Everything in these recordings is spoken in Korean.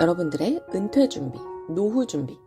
여러분들의 은퇴 준비, 노후 준비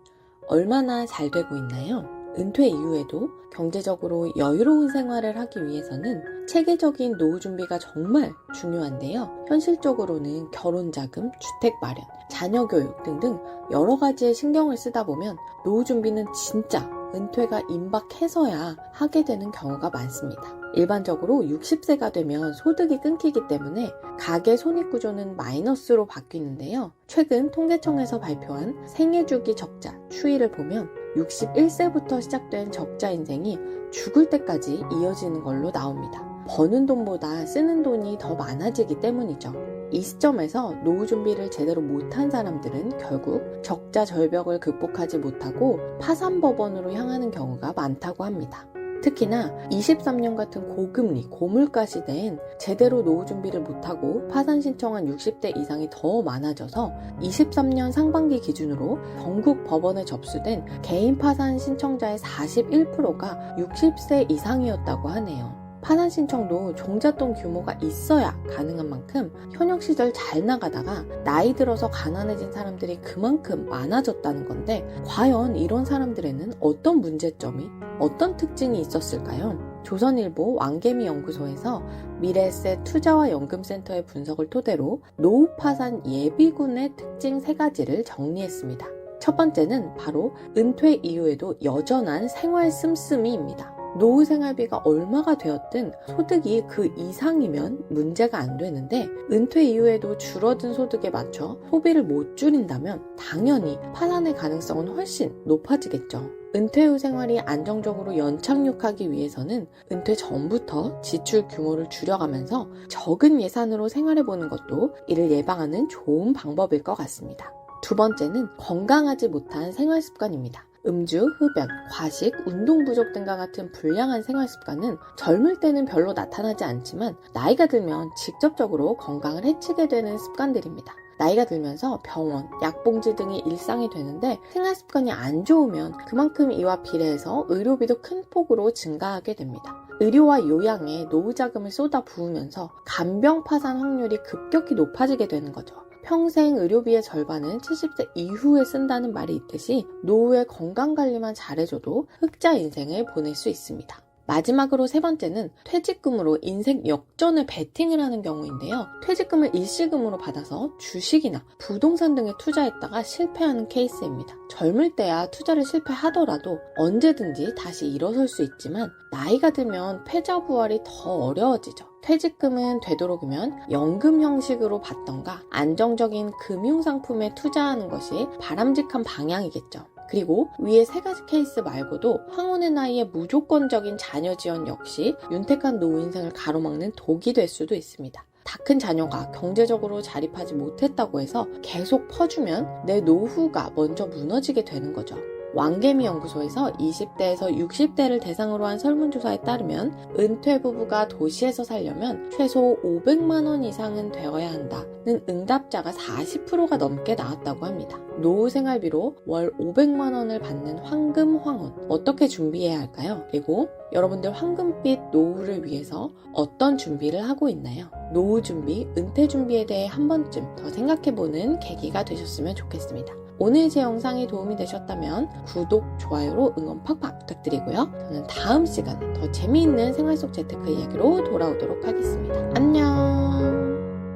얼마나 잘 되고 있나요? 은퇴 이후에도 경제적으로 여유로운 생활을 하기 위해서는 체계적인 노후 준비가 정말 중요한데요. 현실적으로는 결혼 자금, 주택 마련, 자녀 교육 등등 여러 가지에 신경을 쓰다 보면 노후 준비는 진짜 은퇴가 임박해서야 하게 되는 경우가 많습니다. 일반적으로 60세가 되면 소득이 끊기기 때문에 가계 손익구조는 마이너스로 바뀌는데요. 최근 통계청에서 발표한 생애주기 적자 추이를 보면 61세부터 시작된 적자 인생이 죽을 때까지 이어지는 걸로 나옵니다. 버는 돈보다 쓰는 돈이 더 많아지기 때문이죠. 이 시점에서 노후 준비를 제대로 못한 사람들은 결국 적자 절벽을 극복하지 못하고 파산법원으로 향하는 경우가 많다고 합니다. 특히나 23년 같은 고금리, 고물가 시대엔 제대로 노후 준비를 못하고 파산 신청한 60대 이상이 더 많아져서 23년 상반기 기준으로 전국 법원에 접수된 개인 파산 신청자의 41%가 60세 이상이었다고 하네요. 파산 신청도 종잣돈 규모가 있어야 가능한 만큼 현역 시절 잘 나가다가 나이 들어서 가난해진 사람들이 그만큼 많아졌다는 건데, 과연 이런 사람들에는 어떤 문제점이, 어떤 특징이 있었을까요? 조선일보 왕개미 연구소에서 미래에셋 투자와 연금센터의 분석을 토대로 노후 파산 예비군의 특징 3가지를 정리했습니다. 첫 번째는 바로 은퇴 이후에도 여전한 생활 씀씀이입니다. 노후 생활비가 얼마가 되었든 소득이 그 이상이면 문제가 안 되는데, 은퇴 이후에도 줄어든 소득에 맞춰 소비를 못 줄인다면 당연히 파산의 가능성은 훨씬 높아지겠죠. 은퇴 후 생활이 안정적으로 연착륙하기 위해서는 은퇴 전부터 지출 규모를 줄여가면서 적은 예산으로 생활해보는 것도 이를 예방하는 좋은 방법일 것 같습니다. 두 번째는 건강하지 못한 생활 습관입니다. 음주, 흡연, 과식, 운동 부족 등과 같은 불량한 생활 습관은 젊을 때는 별로 나타나지 않지만 나이가 들면 직접적으로 건강을 해치게 되는 습관들입니다. 나이가 들면서 병원, 약봉지 등이 일상이 되는데, 생활 습관이 안 좋으면 그만큼 이와 비례해서 의료비도 큰 폭으로 증가하게 됩니다. 의료와 요양에 노후 자금을 쏟아 부으면서 간병 파산 확률이 급격히 높아지게 되는 거죠. 평생 의료비의 절반은 70세 이후에 쓴다는 말이 있듯이 노후의 건강관리만 잘해줘도 흑자 인생을 보낼 수 있습니다. 마지막으로 세 번째는 퇴직금으로 인생 역전에 베팅을 하는 경우인데요. 퇴직금을 일시금으로 받아서 주식이나 부동산 등에 투자했다가 실패하는 케이스입니다. 젊을 때야 투자를 실패하더라도 언제든지 다시 일어설 수 있지만 나이가 들면 패자부활이 더 어려워지죠. 퇴직금은 되도록이면 연금 형식으로 받던가 안정적인 금융상품에 투자하는 것이 바람직한 방향이겠죠. 그리고 위의 3가지 케이스 말고도 황혼의 나이에 무조건적인 자녀 지원 역시 윤택한 노후 인생을 가로막는 독이 될 수도 있습니다. 다 큰 자녀가 경제적으로 자립하지 못했다고 해서 계속 퍼주면 내 노후가 먼저 무너지게 되는 거죠. 왕개미 연구소에서 20대에서 60대를 대상으로 한 설문조사에 따르면 은퇴 부부가 도시에서 살려면 최소 500만 원 이상은 되어야 한다는 응답자가 40%가 넘게 나왔다고 합니다. 노후 생활비로 월 500만 원을 받는 황금 황혼, 어떻게 준비해야 할까요? 그리고 여러분들 황금빛 노후를 위해서 어떤 준비를 하고 있나요? 노후 준비, 은퇴 준비에 대해 한 번쯤 더 생각해보는 계기가 되셨으면 좋겠습니다. 오늘 제 영상이 도움이 되셨다면 구독, 좋아요로 응원 팍팍 부탁드리고요. 저는 다음 시간에 더 재미있는 생활 속 재테크 이야기로 돌아오도록 하겠습니다. 안녕!